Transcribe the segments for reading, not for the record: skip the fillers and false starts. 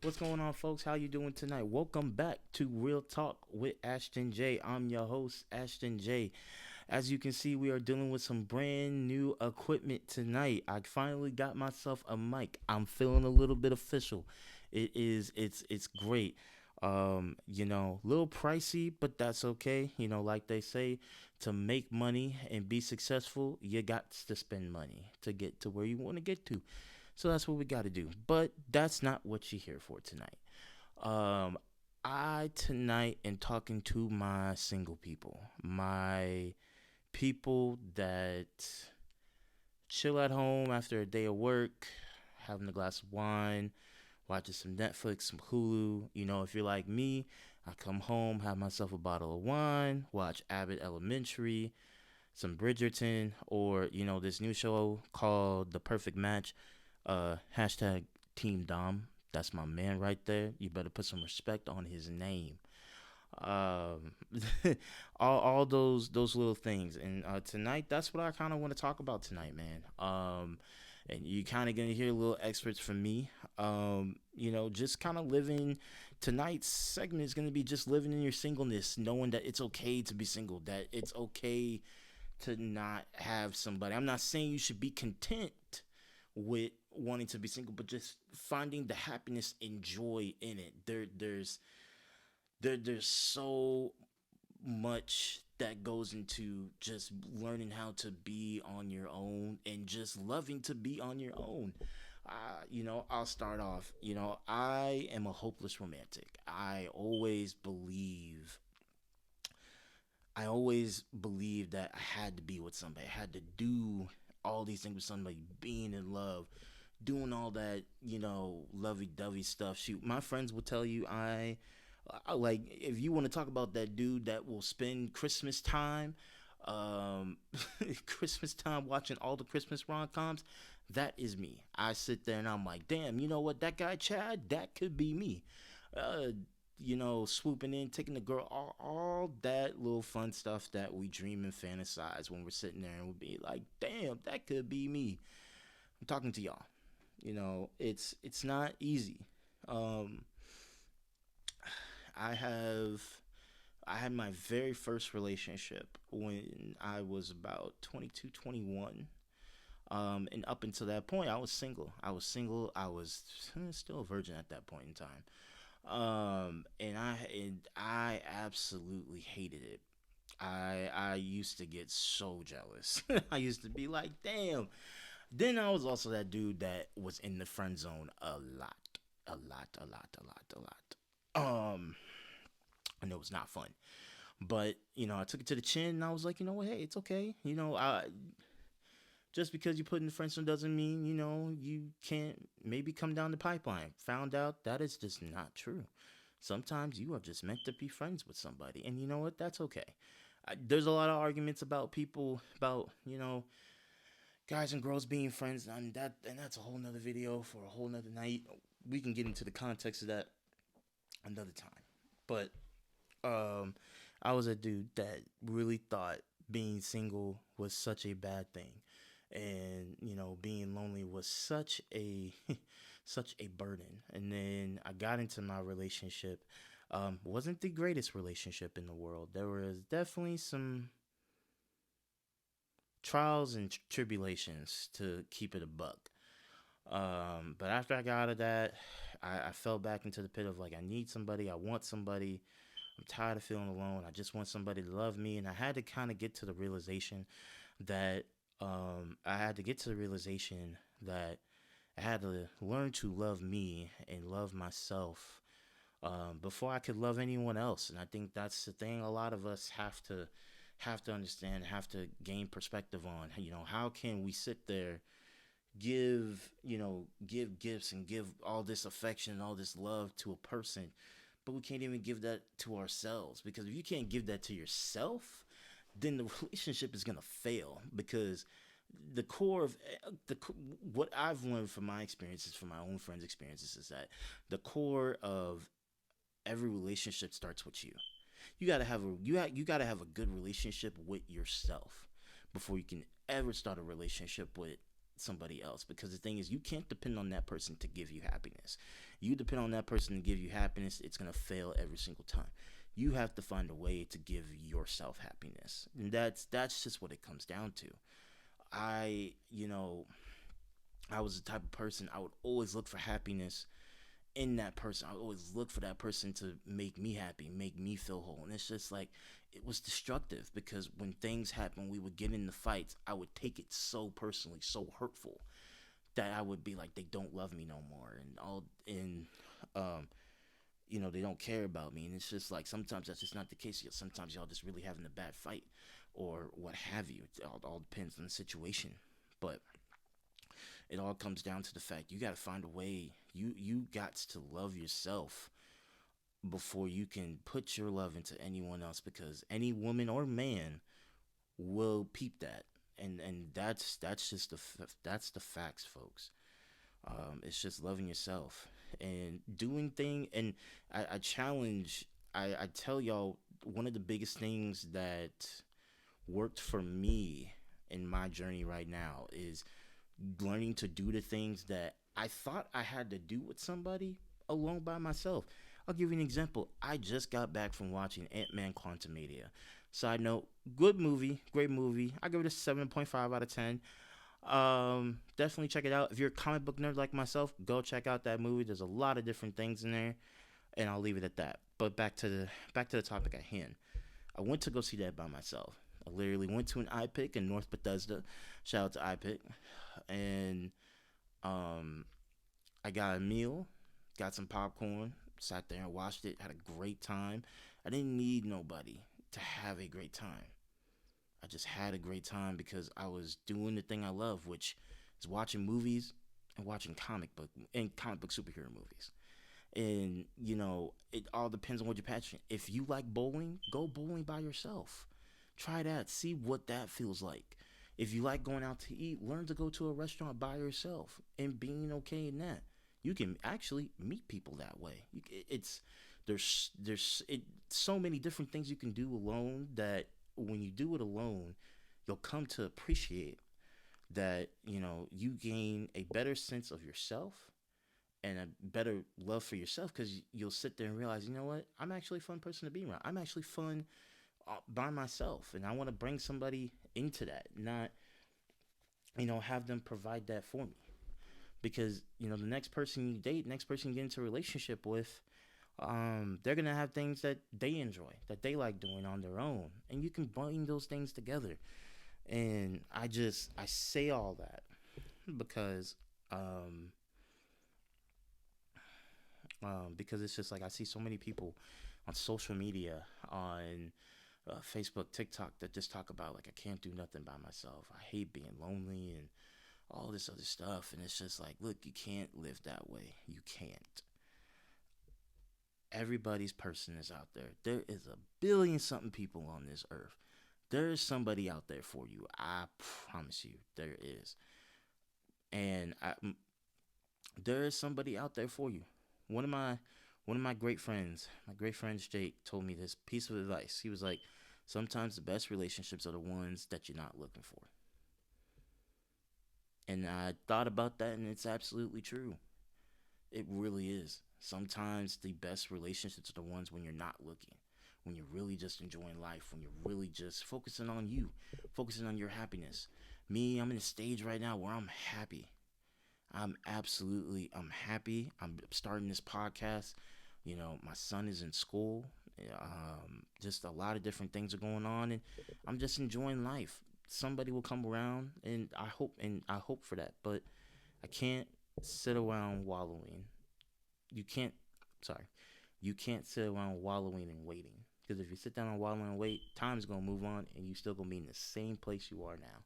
What's going on, folks? How you doing tonight? Welcome back to Real Talk with Ashton J. I'm your host, Ashton J. As you can see, we are dealing with some brand new equipment tonight. I finally got myself a mic. I'm feeling a little bit official. It's great. A little pricey, but that's okay. Like they say, to make money and be successful, you got to spend money to get to where you want to get to. So that's what we got to do. But that's not what you're here for tonight. Um, I tonight am talking to my single people, my people that chill at home after a day of work, having a glass of wine, watching some Netflix, some Hulu. If you're like me, I come home, have myself a bottle of wine, watch Abbott Elementary, some Bridgerton, or this new show called The Perfect Match. Hashtag Team Dom. That's my man right there. You better put some respect on his name. Um, all those little things, and tonight that's what I kind of want to talk about tonight, man. And you kind of gonna hear little excerpts from me. Just kind of living. Tonight's segment is gonna be just living in your singleness, knowing that it's okay to be single, that it's okay to not have somebody. I'm not saying you should be content with wanting to be single, but just finding the happiness and joy in it. There's so much that goes into just learning how to be on your own and just loving to be on your own. I'll start off. I am a hopeless romantic. I always believed that I had to be with somebody. I had to do all these things with somebody, being in love, doing all that, lovey-dovey stuff. Shoot, my friends will tell you I like, if you want to talk about that dude that will spend Christmas time, um, Christmas time watching all the Christmas rom-coms, that is me. I sit there and I'm like, damn, you know what? That guy Chad, that could be me. Uh, Swooping in, taking the girl, all that little fun stuff that we dream and fantasize when we're sitting there and we'll be like, damn, that could be me. I'm talking to y'all. It's not easy. Um, I have I had my very first relationship when I was about 22, 21. And up until that point, I was single. I was still a virgin at that point in time. And I absolutely hated it. I used to get so jealous. I used to be like, damn. Then I was also that dude that was in the friend zone a lot, a lot, a lot, a lot, a lot. And it was not fun. But I took it to the chin, and I was like, you know what? Hey, it's okay. Just because you put in the friend zone doesn't mean you can't maybe come down the pipeline. Found out that is just not true. Sometimes you are just meant to be friends with somebody, and you know what? That's okay. There's a lot of arguments about people about guys and girls being friends, and that's a whole nother video for a whole nother night. We can get into the context of that another time. But um, I was a dude that really thought being single was such a bad thing, and being lonely was such a such a burden. And then I got into my relationship. Wasn't the greatest relationship in the world. There was definitely some trials and tribulations, to keep it a buck. But after I got out of that, I fell back into the pit of like, I need somebody, I want somebody. I'm tired of feeling alone. I just want somebody to love me. And I had to kind of get to the realization that I had to get to the realization that I had to learn to love me and love myself before I could love anyone else. And I think that's the thing a lot of us have to understand, have to gain perspective on. How can we sit there, give gifts and give all this affection and all this love to a person, but we can't even give that to ourselves? Because if you can't give that to yourself, then the relationship is gonna fail. Because the core of what I've learned from my experiences, from my own friends' experiences, is that the core of every relationship starts with you. You gotta have a good relationship with yourself before you can ever start a relationship with somebody else. Because the thing is, you can't depend on that person to give you happiness. You depend on that person to give you happiness, it's gonna fail every single time. You have to find a way to give yourself happiness, and that's just what it comes down to. I, I was the type of person I would always look for happiness in that person. I would always look for that person to make me happy, make me feel whole. And it's just like it was destructive because when things happen, we would get into fights. I would take it so personally, so hurtful that I would be like, they don't love me no more, and all, and um, they don't care about me. And it's just like sometimes that's just not the case. Sometimes y'all just really having a bad fight, or what have you. It all depends on the situation, but it all comes down to the fact you got to find a way. You got to love yourself before you can put your love into anyone else, because any woman or man will peep that, and that's just that's the facts, folks. It's just loving yourself and doing thing. And I challenge. I tell y'all, one of the biggest things that worked for me in my journey right now is learning to do the things that I thought I had to do with somebody alone by myself. I'll give you an example. I just got back from watching Ant-Man Quantumania. Side note, good movie, great movie. I give it a 7.5 out of 10. Definitely check it out. If you're a comic book nerd like myself, go check out that movie. There's a lot of different things in there, and I'll leave it at that. But back to the topic at hand. I went to go see that by myself. I literally went to an iPic in North Bethesda. Shout out to iPic. And um, I got a meal, got some popcorn, sat there and watched it, had a great time. I didn't need nobody to have a great time. I just had a great time because I was doing the thing I love, which is watching movies and watching comic book superhero movies. And it all depends on what you're passionate. If you like bowling, go bowling by yourself. Try that. See what that feels like. If you like going out to eat, learn to go to a restaurant by yourself and being okay in that. You can actually meet people that way. It's there's so many different things you can do alone that when you do it alone, you'll come to appreciate that you gain a better sense of yourself and a better love for yourself, because you'll sit there and realize, you know what, I'm actually a fun person to be around. I'm actually fun by myself, and I want to bring somebody into that, not have them provide that for me. Because the next person you date, next person you get into a relationship with, they're gonna have things that they enjoy, that they like doing on their own, and you can bring those things together. And I say all that because because it's just like I see so many people on social media, on Facebook, TikTok, that just talk about like, I can't do nothing by myself. I hate being lonely and all this other stuff. And it's just like, look, you can't live that way. You can't. Everybody's person is out there. There is a billion something people on this earth. There is somebody out there for you. I promise you, there is. And there is somebody out there for you. One of my great friends Jake, told me this piece of advice. He was like, sometimes the best relationships are the ones that you're not looking for. And I thought about that, and it's absolutely true. It really is. Sometimes the best relationships are the ones when you're not looking, when you're really just enjoying life, when you're really just focusing on you, focusing on your happiness. Me, I'm in a stage right now where I'm happy. I'm happy. I'm starting this podcast. My son is in school. Just a lot of different things are going on, and I'm just enjoying life. Somebody will come around, and I hope for that. But I can't sit around wallowing. You can't. Sorry, you can't sit around wallowing and waiting. Because if you sit down and wallow and wait, time's gonna move on, and you still gonna be in the same place you are now,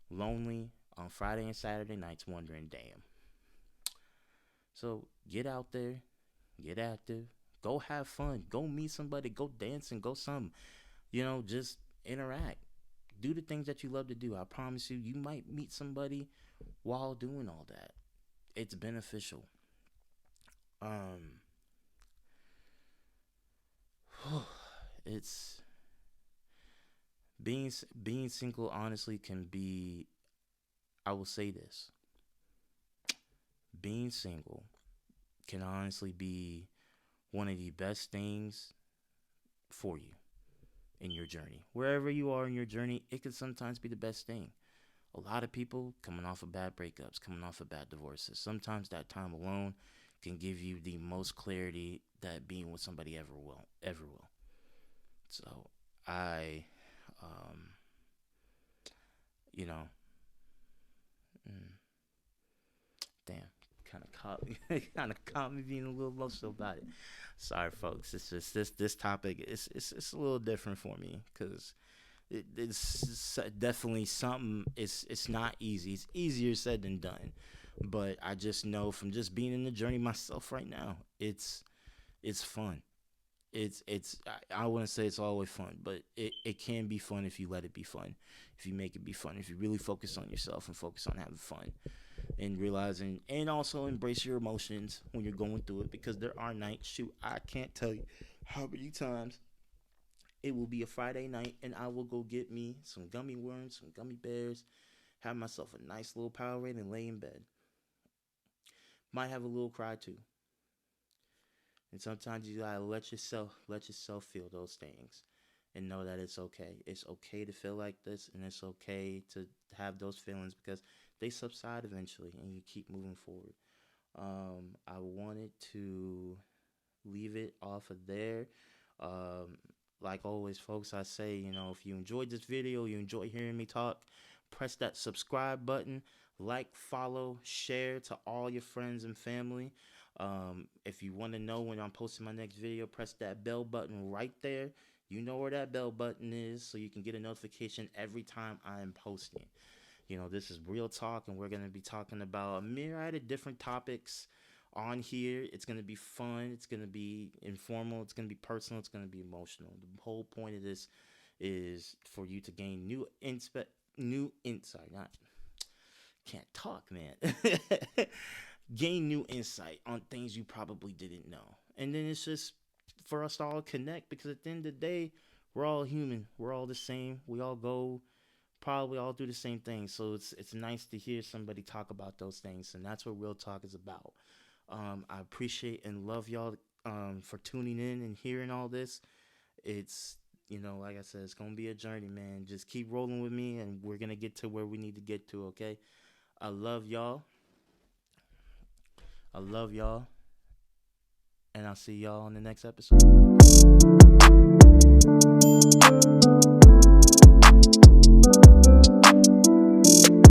lonely on Friday and Saturday nights, wondering, damn. So get out there, get active, go have fun, go meet somebody, go dance and go something. Just interact. Do the things that you love to do. I promise you, you might meet somebody while doing all that. It's beneficial. Um, it's being single. Honestly, can be. I will say this: being single can honestly be one of the best things for you in your journey. Wherever you are in your journey, it can sometimes be the best thing. A lot of people coming off of bad breakups, coming off of bad divorces. Sometimes that time alone can give you the most clarity that being with somebody ever will. So I, um, you know, mm, damn, kind of caught me, kind of caught me being a little emotional about it. Sorry, folks. It's just this topic. It's a little different for me because it's definitely something. It's not easy. It's easier said than done. But I just know from just being in the journey myself right now, it's fun. I wouldn't say it's always fun, but it can be fun if you let it be fun. If you make it be fun, if you really focus on yourself and focus on having fun and realizing and also embrace your emotions when you're going through it, because there are nights, shoot, I can't tell you how many times it will be a Friday night and I will go get me some gummy worms, some gummy bears, have myself a nice little Powerade and lay in bed. Might have a little cry too. And sometimes you gotta let yourself feel those things and know that it's okay. It's okay to feel like this, and it's okay to have those feelings because they subside eventually and you keep moving forward. I wanted to leave it off of there. Um, like always, folks, I say, if you enjoyed this video, you enjoy hearing me talk, press that subscribe button, like, follow, share to all your friends and family. If you want to know when I'm posting my next video, press that bell button right there. You know where that bell button is, so you can get a notification every time I am posting. This is Real Talk, and we're going to be talking about a myriad of different topics on here. It's going to be fun. It's going to be informal. It's going to be personal. It's going to be emotional. The whole point of this is for you to gain new insight. Not can't talk, man. Gain new insight on things you probably didn't know. And then it's just for us to all connect, because at the end of the day, we're all human. We're all the same. We all go probably all do the same thing. So it's nice to hear somebody talk about those things, and that's what Real Talk is about. I appreciate and love y'all for tuning in and hearing all this. It's like I said, it's gonna be a journey, man. Just keep rolling with me, and we're gonna get to where we need to get to. Okay, I love y'all. I love y'all, and I'll see y'all on the next episode.